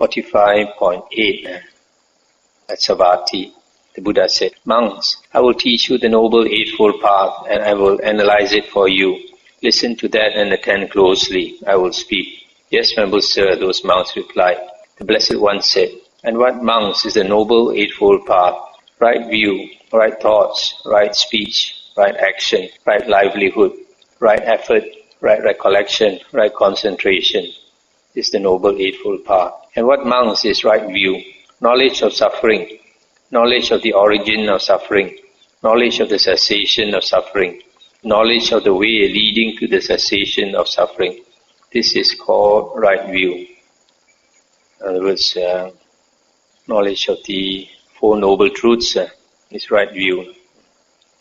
45.8. At Savatthi, the Buddha said, "Monks, I will teach you the Noble Eightfold Path and I will analyze it for you. Listen to that and attend closely. I will speak." "Yes, Venerable Sir," those monks replied. The Blessed One said, "And what, monks, is the Noble Eightfold Path? Right view, right thoughts, right speech, right action, right livelihood, right effort, right recollection, right concentration. This is the Noble Eightfold Path. And what, monks, is right view? Knowledge of suffering, knowledge of the origin of suffering, knowledge of the cessation of suffering, knowledge of the way leading to the cessation of suffering. This is called right view." In other words, knowledge of the Four Noble Truths is right view.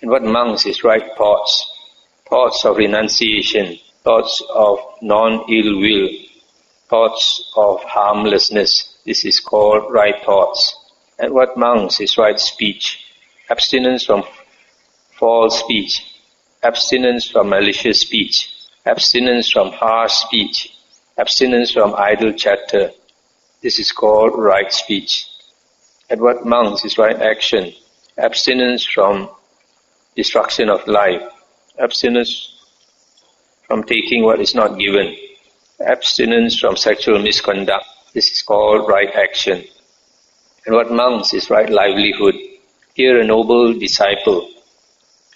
And what, monks, is right thoughts? Thoughts of renunciation, thoughts of non-ill will, thoughts of harmlessness. This is called right thoughts. And what, monks, is right speech? Abstinence from false speech, abstinence from malicious speech, abstinence from harsh speech, abstinence from idle chatter. This is called right speech. And what, monks, is right action? Abstinence from destruction of life, abstinence from taking what is not given, abstinence from sexual misconduct. This is called right action. And what, monks, is right livelihood? Here a noble disciple,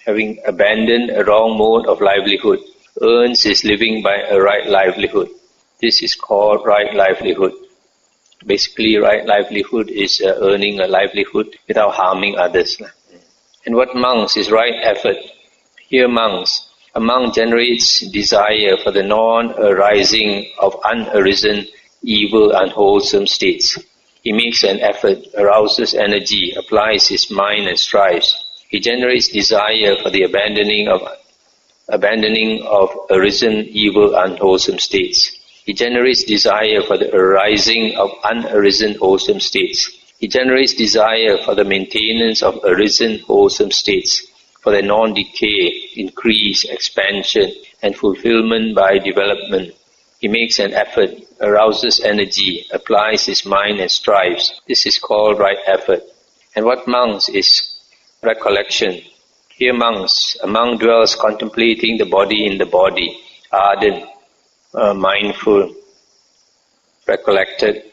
having abandoned a wrong mode of livelihood, earns his living by a right livelihood. This is called right livelihood. Basically, right livelihood is earning a livelihood without harming others. And what, monks, is right effort? Here, monks, a monk generates desire for the non-arising of unarisen, evil, unwholesome states. He makes an effort, arouses energy, applies his mind and strives. He generates desire for the abandoning of arisen, evil, unwholesome states. He generates desire for the arising of unarisen, wholesome states. He generates desire for the maintenance of arisen, wholesome states, for their non-decay, increase, expansion, and fulfillment by development. He makes an effort, arouses energy, applies his mind and strives. This is called right effort. And what, monks, is recollection? Here, monks, a monk dwells contemplating the body in the body, ardent, mindful, recollected,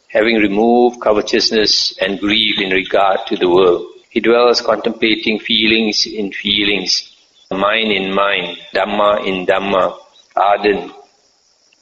having removed covetousness and grief in regard to the world. He dwells contemplating feelings in feelings, mind in mind, Dhamma in Dhamma, ardent,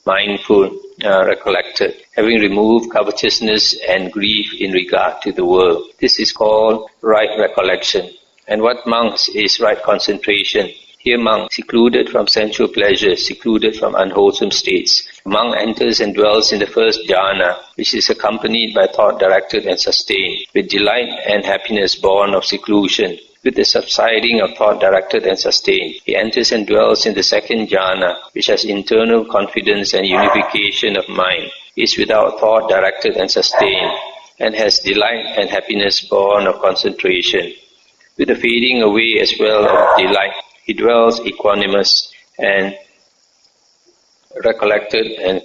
mindful, recollected, having removed covetousness and grief in regard to the world. This is called right recollection. And what, monks, is right concentration? Here, monk, secluded from sensual pleasures, secluded from unwholesome states. A monk enters and dwells in the first jhana, which is accompanied by thought directed and sustained, with delight and happiness born of seclusion. With the subsiding of thought directed and sustained, he enters and dwells in the second jhana, which has internal confidence and unification of mind, is without thought directed and sustained, and has delight and happiness born of concentration. With the fading away as well of delight, he dwells equanimous and recollected and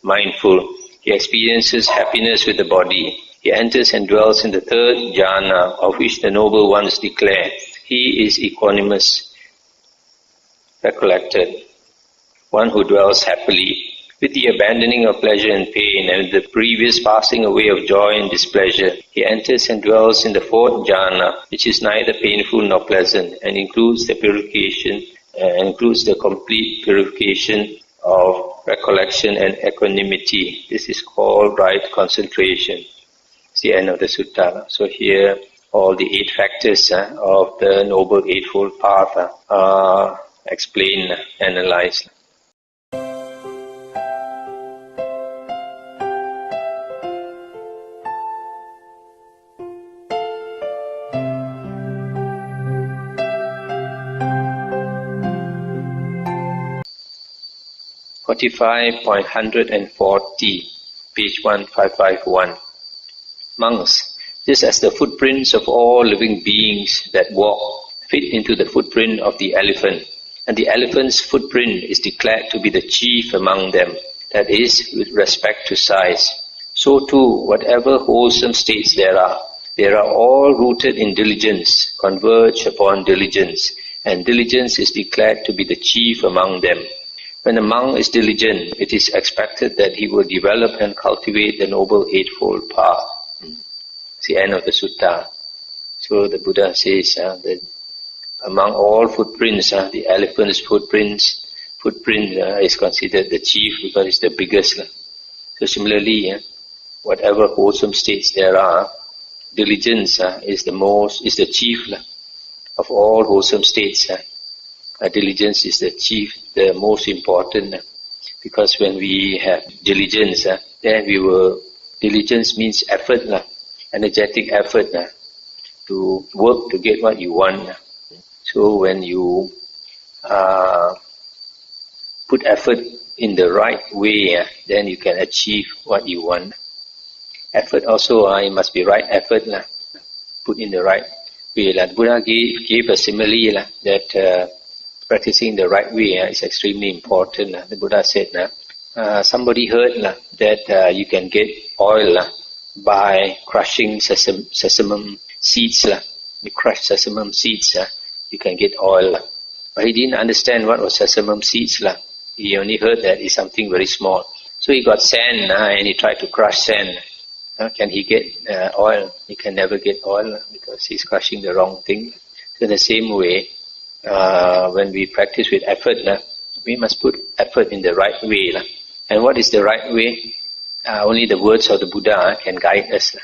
mindful. He experiences happiness with the body. He enters and dwells in the third jhana, of which the noble ones declare, he is equanimous, recollected, one who dwells happily. With the abandoning of pleasure and pain, and with the previous passing away of joy and displeasure, he enters and dwells in the fourth jhana, which is neither painful nor pleasant, and includes the purification, includes the complete purification of recollection and equanimity. This is called right concentration. It's the end of the sutta. So here, all the 8 factors of the Noble Eightfold Path are explained, analyzed. Page 1551. Monks, just as the footprints of all living beings that walk fit into the footprint of the elephant, and the elephant's footprint is declared to be the chief among them, that is, with respect to size, So too, whatever wholesome states there are all rooted in diligence, converge upon diligence, and diligence is declared to be the chief among them. When a monk is diligent, it is expected that he will develop and cultivate the Noble Eightfold Path. It's the end of the sutta. So the Buddha says that among all footprints, the elephant's footprint is considered the chief because it's the biggest. So similarly, whatever wholesome states there are, diligence is the chief of all wholesome states. Diligence is the chief, the most important, because when we have diligence, then diligence means effort, energetic effort to work to get what you want. So when you put effort in the right way, then you can achieve what you want. Effort also, it must be right effort, put in the right way. The Buddha gave a simile that practicing the right way is extremely important. The Buddha said, somebody heard that you can get oil by crushing sesame seeds. You crush sesame seeds, you can get oil. But he didn't understand what was sesame seeds. He only heard that it's something very small. So he got sand and he tried to crush sand. Can he get oil? He can never get oil because he's crushing the wrong thing. So in the same way, when we practice with effort, we must put effort in the right way. And what is the right way? Only the words of the Buddha can guide us.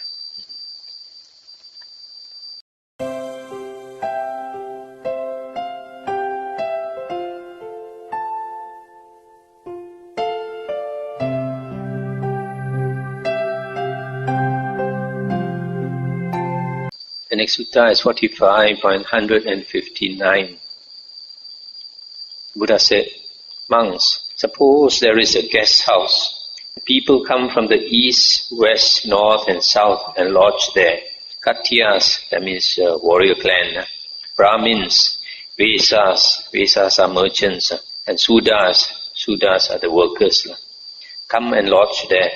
The next sutta is 45.159. Buddha said, monks, suppose there is a guest house. People come from the east, west, north and south and lodge there. Katyas, that means warrior clan. Brahmins, Vesas are merchants. And Suddas are the workers. Come and lodge there.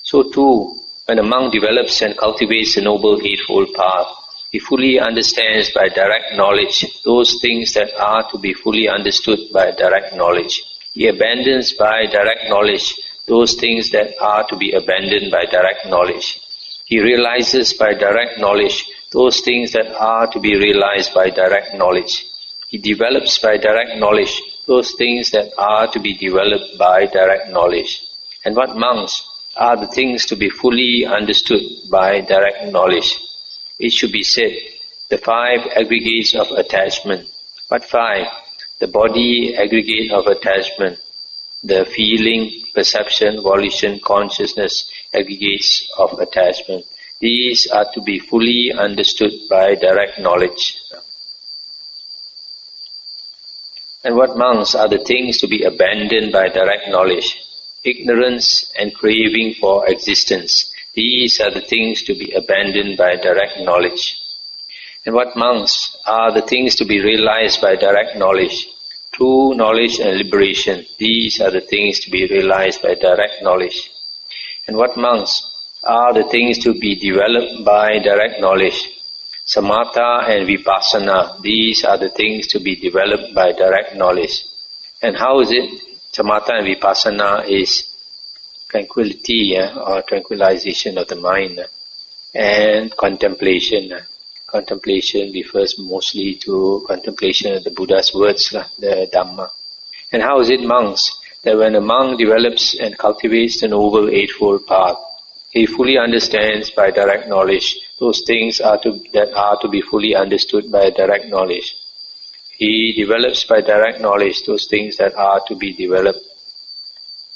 So too, when a monk develops and cultivates the Noble Eightfold Path, he fully understands by direct knowledge those things that are to be fully understood by direct knowledge. He abandons by direct knowledge those things that are to be abandoned by direct knowledge. He realizes by direct knowledge those things that are to be realized by direct knowledge. He develops by direct knowledge those things that are to be developed by direct knowledge. And what monks are the things to be fully understood by direct knowledge? It should be said, the 5 aggregates of attachment. What 5? The body aggregate of attachment, the feeling, perception, volition, consciousness aggregates of attachment. These are to be fully understood by direct knowledge. And what monks are the things to be abandoned by direct knowledge? Ignorance and craving for existence. These are the things to be abandoned by direct knowledge. And what monks are the things to be realized by direct knowledge? True knowledge and liberation. These are the things to be realized by direct knowledge. And what monks are the things to be developed by direct knowledge? Samatha and vipassana. These are the things to be developed by direct knowledge. And how is it? Samatha and vipassana is tranquility or tranquilization of the mind, and contemplation. Contemplation refers mostly to contemplation of the Buddha's words, the Dhamma. And how is it, monks, that when a monk develops and cultivates the Noble Eightfold Path, he fully understands by direct knowledge those things that are to be fully understood by direct knowledge. He develops by direct knowledge those things that are to be developed.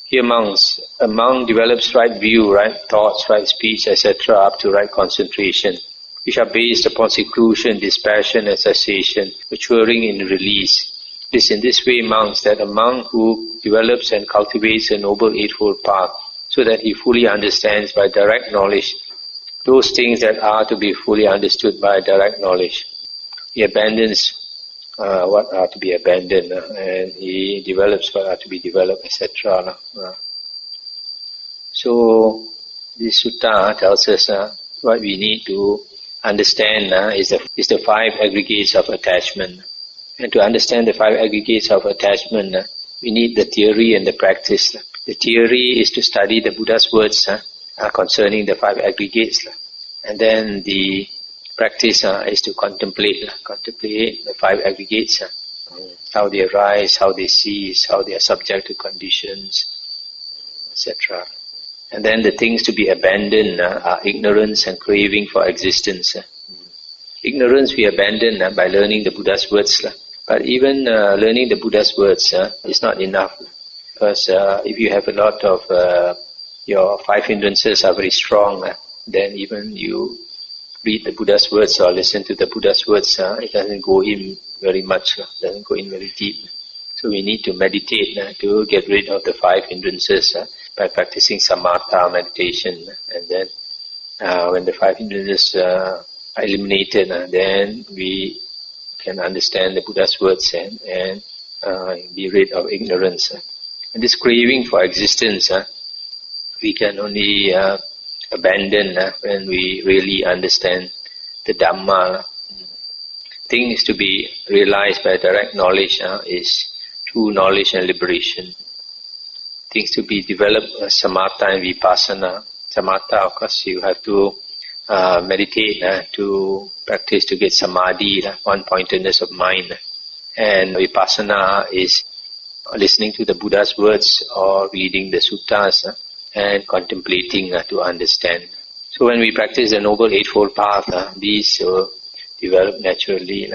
Here, monks, a monk develops right view, right thoughts, right speech, etc. up to right concentration, which are based upon seclusion, dispassion, and cessation, maturing in release. It is in this way, monks, that a monk who develops and cultivates a Noble Eightfold Path, so that he fully understands by direct knowledge those things that are to be fully understood by direct knowledge. He abandons what are to be abandoned, and he develops what are to be developed, etc. So, This sutta tells us what we need to understand is the 5 aggregates of attachment. And to understand the 5 aggregates of attachment, we need the theory and the practice. The theory is to study the Buddha's words concerning the 5 aggregates. And then the practice is to contemplate the 5 aggregates, how they arise, how they cease, how they are subject to conditions, etc. And then the things to be abandoned are ignorance and craving for existence. Ignorance we abandon by learning the Buddha's words. But even learning the Buddha's words is not enough. Because if you have a lot of your 5 hindrances are very strong, then even you read the Buddha's words or listen to the Buddha's words, it doesn't go in very much, doesn't go in very deep. So we need to meditate to get rid of the 5 hindrances by practicing samatha meditation. And then when the 5 hindrances are eliminated, then we can understand the Buddha's words and be rid of ignorance. And this craving for existence, we can only abandon when we really understand the Dhamma. Things to be realized by direct knowledge is true knowledge and liberation. Things to be developed, samatha and vipassana. Samatha, of course, you have to meditate to practice to get samadhi, one-pointedness of mind. And vipassana is listening to the Buddha's words or reading the suttas and contemplating to understand. So when we practice the Noble Eightfold Path, these develop naturally.